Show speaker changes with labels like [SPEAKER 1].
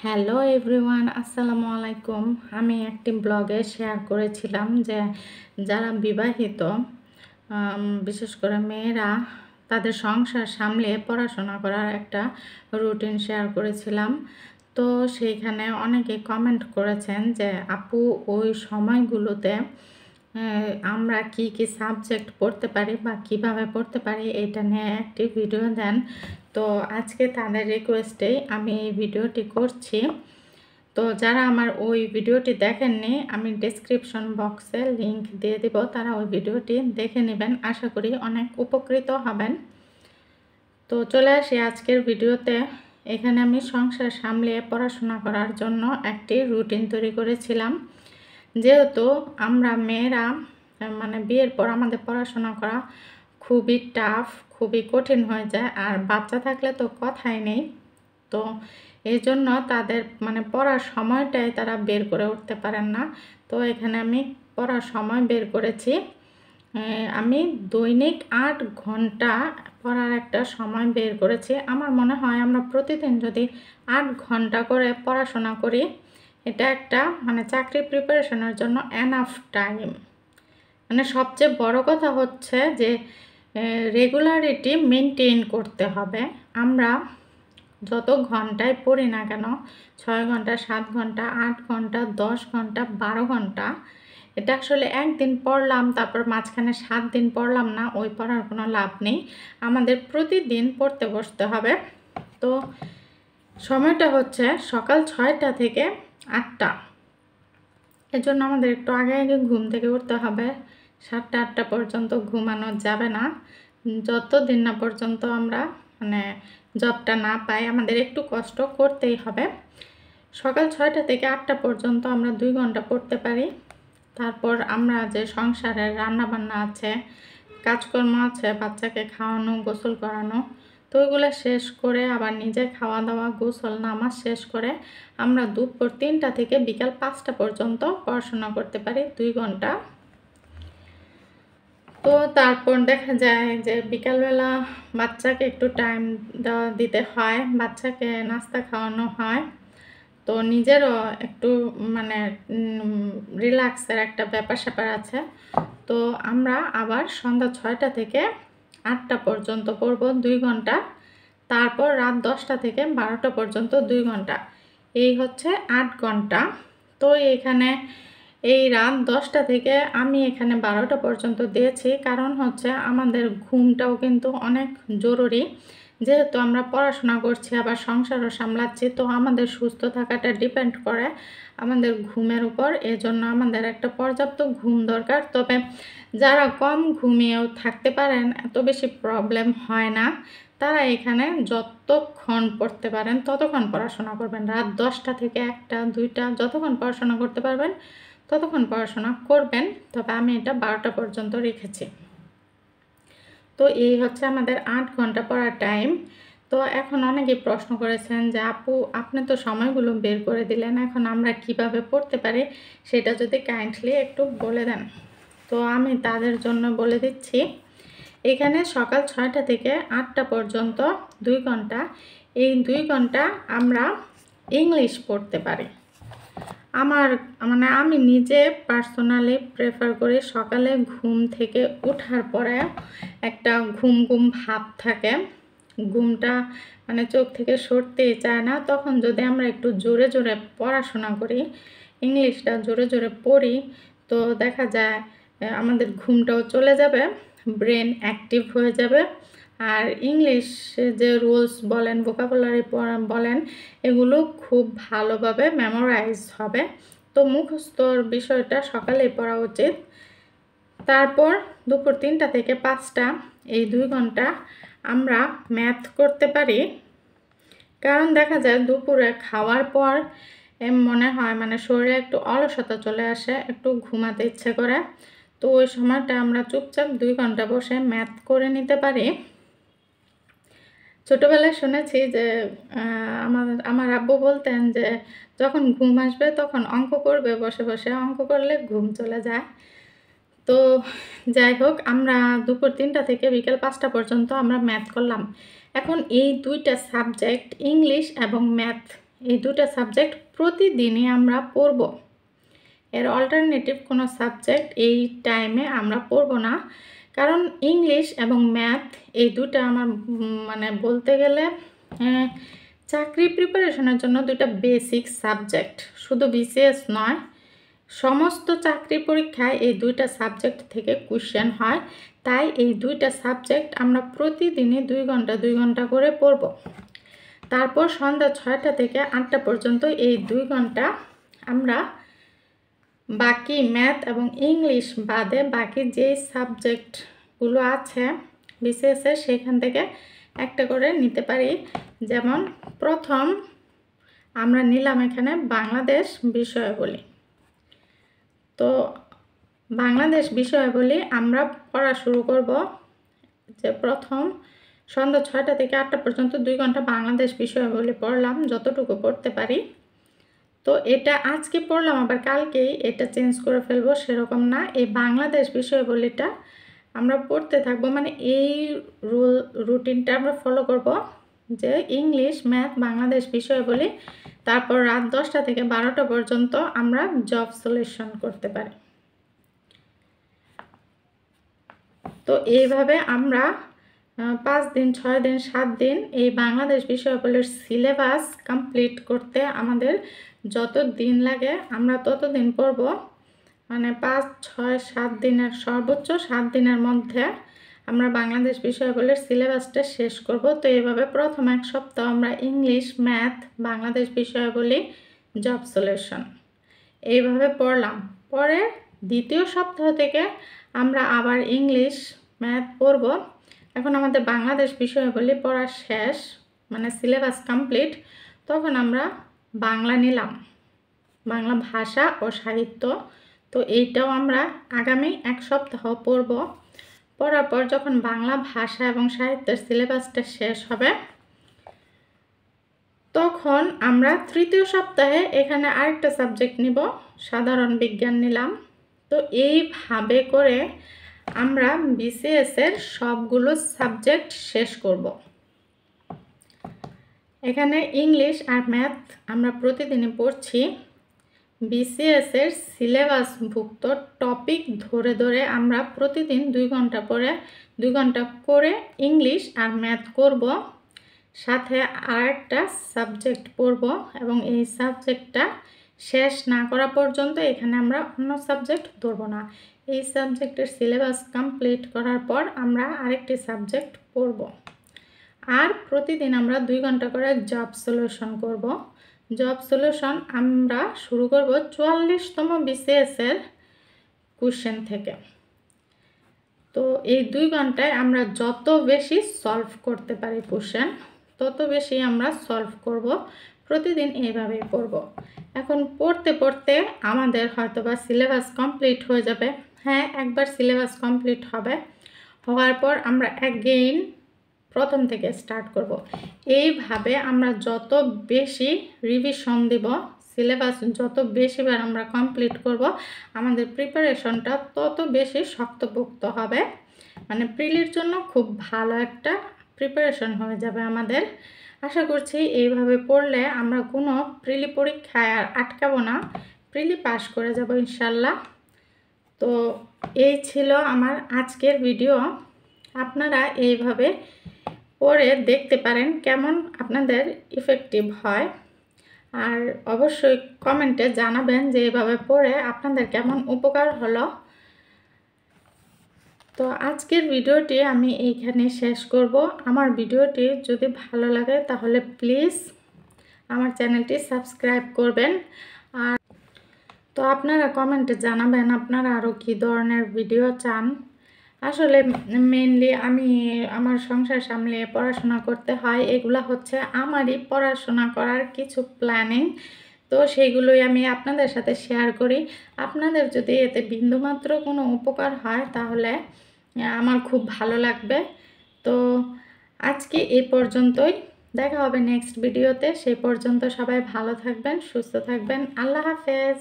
[SPEAKER 1] Hello everyone, আসসালামু আলাইকুম। আমি একটি ব্লগে শেয়ার করেছিলাম যে যারা বিবাহিত, বিশেষ করে মেয়েরা, তাদের সংসার সামলিয়ে পড়াশোনা করার একটা রুটিন শেয়ার করেছিলাম। তো সেইখানে অনেকে কমেন্ট করেছেন যে আপু ওই সময়গুলোতে আমরা কি কি সাবজেক্ট পড়তে পারি বা কিভাবে পড়তে পারি এটা নিয়ে একটি ভিডিও দেন। তো আজকে তাদের রিকোয়েস্টেই আমি এই ভিডিওটি করছি। তো যারা আমার ওই ভিডিওটি দেখেননি, আমি ডেসক্রিপশন বক্সে লিংক দিয়ে দিব, তারা ওই ভিডিওটি দেখে নেবেন। আশা করি অনেক উপকৃত হবেন। তো চলে আসি আজকের ভিডিওতে। এখানে আমি সংসার সামলিয়ে পড়াশোনা করার জন্য একটি রুটিন তৈরি করেছিলাম। যেহেতু আমরা মেয়েরা মানে বিয়ের পর আমাদের পড়াশোনা করা খুবই টাফ, খুবই কঠিন হয়ে যায়, আর বাচ্চা থাকলে তো কথাই নেই। তো এই জন্য তাদের মানে পড়ার সময়টাই তারা বের করে উঠতে পারেন না। তো এখানে আমি পড়ার সময় বের করেছি। আমি দৈনিক 8 ঘন্টা পড়ার একটা সময় বের করেছি। আমার মনে হয় আমরা প্রতিদিন যদি 8 ঘন্টা করে পড়াশোনা করি, এটা একটা মানে চাকরি প্রিপারেশনের জন্য এনাফ টাইম। মানে সবচেয়ে বড় কথা হচ্ছে যে রেগুলারিটি মেনটেন করতে হবে। আমরা যত ঘন্টায় পড়ি না কেন, 6 ঘন্টা, 7 ঘন্টা, 8 ঘন্টা, 10 ঘন্টা, 12 ঘন্টা, এটা আসলে একদিন পড়লাম তারপর মাঝখানে 7 দিন পড়লাম না, ওই পড়ার কোনো লাভ নেই। আমাদের প্রতিদিন পড়তে বসতে হবে। তো সময়টা হচ্ছে সকাল 6টা থেকে 8টা। এর জন্য আমাদের একটু আগে আগে ঘুম থেকে উঠতে হবে। 7টা 8টা পর্যন্ত ঘুমানো যাবে না, যতদিন না পর্যন্ত আমরা মানে জবটা না পাই। আমাদের একটু কষ্ট করতেই হবে। সকাল 6টা থেকে 8টা পর্যন্ত আমরা 2 ঘন্টা পড়তে পারি। তারপর আমরা যে সংসারের রান্নাবান্না আছে, কাজকর্ম আছে, বাচ্চাকে খাওয়ানো, গোসল করানো, তো ওইগুলো শেষ করে আবার নিজে খাওয়া দাওয়া, গোসল, নামাজ শেষ করে আমরা দুপুর 3টা থেকে বিকাল 5টা পর্যন্ত পড়াশোনা করতে পারি 2 ঘন্টা। তো তারপর দেখা যায় যে বিকালবেলা বাচ্চাকে একটু টাইম দিতে হয়, বাচ্চাকে নাস্তা খাওয়ানো হয়। তো নিজেরও একটু মানে রিল্যাক্সের একটা ব্যাপার স্যাপার আছে। তো আমরা আবার সন্ধ্যা 6টা থেকে 8টা পর্যন্ত পড়ব 2 ঘন্টা। তারপর রাত 10টা থেকে 12টা পর্যন্ত 2 ঘন্টা। এই হচ্ছে 8 ঘন্টা। তো এখানে এই রাত 10টা থেকে আমি এখানে 12টা পর্যন্ত দিয়েছি, কারণ হচ্ছে আমাদের ঘুমটাও কিন্তু অনেক জরুরি। যেহেতু আমরা পড়াশোনা করছি আবার সংসারও সামলাচ্ছি, তো আমাদের সুস্থ থাকাটা ডিপেন্ড করে আমাদের ঘুমের উপর। এজন্য আমাদের একটা পর্যাপ্ত ঘুম দরকার। তবে যারা কম ঘুমিয়েও থাকতে পারেন, এত বেশি প্রবলেম হয় না, তারা এখানে যতক্ষণ পড়তে পারেন ততক্ষণ পড়াশোনা করবেন। রাত 10টা থেকে 1টা 2টা যতক্ষণ পড়াশোনা করতে পারবেন ততক্ষণ পড়াশোনা করবেন। তবে আমি এটা 12টা পর্যন্ত রেখেছি। তো এই হচ্ছে আমাদের 8 ঘন্টা পড়ার টাইম। তো এখন অনেকেই প্রশ্ন করেছেন যে আপু আপনি তো সময়গুলো বের করে দিলেন, এখন আমরা কিভাবে পড়তে পারি সেটা যদি কাইন্ডলি একটু বলে দেন। তো আমি তাদের জন্য বলে দিচ্ছি। এখানে সকাল 6টা থেকে 8টা পর্যন্ত 2 ঘন্টা, এই 2 ঘন্টা আমরা ইংলিশ পড়তে পারি। আমি নিজে পার্সোনালি প্রেফার করি সকালে ঘুম থেকে ওঠার পরে একটা ঘুম ঘুম ভাব থাকে, ঘুমটা মানে চোখ থেকে সরতেই চায় না। তখন যদি আমরা একটু জোরে জোরে পড়াশোনা করি, ইংলিশটা জোরে জোরে পড়ি, তো দেখা যায় আমাদের ঘুমটাও চলে যাবে, ব্রেন অ্যাক্টিভ হয়ে যাবে। আর ইংলিশ যে রুলস বলেন, ভোকাবুলারি বলেন, এগুলো খুব ভালোভাবে মেমোরাইজ হবে। তো মুখস্থর বিষয়টা সকালেই পড়া উচিত। তারপর দুপুর 3টা থেকে 5টা এই 2 ঘন্টা আমরা ম্যাথ করতে পারি। কারণ দেখা যায় দুপুরে খাওয়ার পর মনে হয় মানে শরীরে একটু অলসতা চলে আসে, একটু ঘুমাতে ইচ্ছে করে। তো ওই সময়টা আমরা চুপচাপ 2 ঘন্টা বসে ম্যাথ করে নিতে পারি। ছোটোবেলায় শুনেছি যে আমার আব্বু বলতেন যে যখন ঘুম আসবে তখন অঙ্ক করবে, বসে বসে অঙ্ক করলে ঘুম চলে যায়। তো যাই হোক, আমরা দুপুর 3টা থেকে বিকেল 5টা পর্যন্ত আমরা ম্যাথ করলাম। এখন এই 2টা সাবজেক্ট ইংলিশ এবং ম্যাথ, এই দুটো সাবজেক্ট প্রতিদিনই আমরা পড়ব। এর অল্টারনেটিভ কোনো সাবজেক্ট এই টাইমে আমরা পড়ব না, কারণ ইংলিশ এবং ম্যাথ এই দুটো আমার মানে বলতে গেলে চাকরি প্রিপারেশনের জন্য দুটো বেসিক সাবজেক্ট। শুধু বিসিএস নয়, সমস্ত চাকরি পরীক্ষায় এই দুইটা সাবজেক্ট থেকে কোশ্চেন হয়। তাই এই দুইটা সাবজেক্ট আমরা প্রতিদিনই 2 ঘন্টা করে পড়ব। তারপর সন্ধ্যা 6টা থেকে 8টা পর্যন্ত এই 2 ঘন্টা আমরা বাকি ম্যাথ এবং ইংলিশ বাদে বাকি যেই সাবজেক্টগুলো আছে বিসিএসের সেখান থেকে একটা করে নিতে পারি। যেমন প্রথম আমরা নিলাম এখানে বাংলাদেশ বিষয়াবলী। তো বাংলাদেশ বিষয়াবলী আমরা পড়া শুরু করব, যে প্রথম সন্ধ্যা 6টা থেকে 8টা পর্যন্ত 2 ঘন্টা বাংলাদেশ বিষয়াবলী পড়লাম, যতটুকু পড়তে পারি। তো এটা আজকে পড়লাম, আবার কালকেই এটা চেঞ্জ করে ফেলবো সেরকম না। এই বাংলাদেশ বিষয়াবলীটা আমরা পড়তে থাকবো, মানে এই রুটিনটা আমরা ফলো করব যে ইংলিশ, ম্যাথ, বাংলাদেশ বিষয়াবলী, তারপর রাত 10টা থেকে 12টা পর্যন্ত আমরা জব সলিউশন করতে পারি। তো এইভাবে আমরা 5 দিন, 6 দিন, 7 দিন এই বাংলাদেশ বিষয়াবলীর সিলেবাস কমপ্লিট করতে আমাদের যত দিন লাগে আমরা তত দিন পড়ব। মানে 5, 6, 7 দিনের, সর্বোচ্চ 7 দিনের মধ্যে আমরা বাংলাদেশ বিষয়াবলীর সিলেবাসটা শেষ করব। তো এইভাবে প্রথম 1 সপ্তাহ আমরা ইংলিশ, ম্যাথ, বাংলাদেশ বিষয়াবলী, জব সলিউশন এইভাবে পড়লাম। পরে দ্বিতীয় সপ্তাহ থেকে আমরা আবার ইংলিশ, ম্যাথ পড়ব। এখন আমাদের বাংলাদেশ বিষয়াবলী পড়া শেষ, মানে সিলেবাস কমপ্লিট। তখন আমরা বাংলা নিলাম, বাংলা ভাষা ও সাহিত্য। তো এইটাও আমরা আগামী 1 সপ্তাহ পড়ব। পড়ার পর যখন বাংলা ভাষা এবং সাহিত্যের সিলেবাসটা শেষ হবে, তখন আমরা তৃতীয় সপ্তাহে এখানে আরেকটা সাবজেক্ট নিব, সাধারণ বিজ্ঞান নিলাম। তো এইভাবে করে আমরা বিসিএসের সবগুলো সাবজেক্ট শেষ করব। এখানে ইংলিশ আর ম্যাথ আমরা প্রতিদিনই পড়ছি। বিসিএসের সিলেবাসভুক্ত টপিক ধরে ধরে আমরা প্রতিদিন 2 ঘন্টা করে ইংলিশ আর ম্যাথ করব, সাথে আরেকটা সাবজেক্ট পড়ব। এবং এই সাবজেক্টটা শেষ না করা পর্যন্ত এখানে আমরা অন্য সাবজেক্ট ধরব না। এই সাবজেক্টের সিলেবাস কমপ্লিট করার পর আমরা আরেকটি সাবজেক্ট পড়ব। আর প্রতিদিন আমরা 2 ঘন্টা করে জব সলিউশন করব। জব সলিউশন আমরা শুরু করব 44তম বিসিএসের কোশ্চেন থেকে। তো এই 2 ঘন্টায় আমরা যত বেশি সলভ করতে পারি কোশ্চেন, তত বেশি আমরা সলভ করব। প্রতিদিন এইভাবেই পড়ব। এখন পড়তে পড়তে আমাদের হয়তোবা সিলেবাস কমপ্লিট হয়ে যাবে। হ্যাঁ, একবার সিলেবাস কমপ্লিট হবে, হওয়ার পর আমরা অ্যাগেইন প্রথম থেকে স্টার্ট করব। এইভাবে আমরা যত বেশি রিভিশন দিব, সিলেবাস যত বেশিবার আমরা কমপ্লিট করব, আমাদের প্রিপারেশনটা তত বেশি শক্তপোক্ত হবে। মানে প্রিলির জন্য খুব ভালো একটা প্রিপারেশন হয়ে যাবে আমাদের। আশা করছি এইভাবে পড়লে আমরা কোনো প্রিলি পরীক্ষায় আর আটকাবো না, প্রিলি পাস করে যাব ইনশাল্লাহ। তো এই ছিল আমার আজকের ভিডিও। আপনারা এইভাবে পড়ে দেখতে পারেন কেমন আপনাদের ইফেক্টিভ হয়, আর অবশ্যই কমেন্টে জানাবেন যে এইভাবে পড়ে আপনাদের কেমন উপকার হলো। তো আজকের ভিডিওটি আমি এইখানে শেষ করব। আমার ভিডিওটি যদি ভালো লাগে তাহলে প্লিজ আমার চ্যানেলটি সাবস্ক্রাইব করবেন। আর তো আপনারা কমেন্টে জানাবেন আপনারা আরও কী ধরনের ভিডিও চান। আসলে মেইনলি আমি আমার সংসার সামলে পড়াশোনা করতে হয়, এগুলো হচ্ছে আমারই পড়াশোনা করার কিছু প্ল্যানিং। তো সেইগুলোই আমি আপনাদের সাথে শেয়ার করি। আপনাদের যদি এতে বিন্দুমাত্র কোনো উপকার হয় তাহলে আমার খুব ভালো লাগবে। তো আজকে এই পর্যন্তই, দেখা হবে নেক্সট ভিডিওতে। সেই পর্যন্ত সবাই ভালো থাকবেন, সুস্থ থাকবেন। আল্লাহ হাফেজ।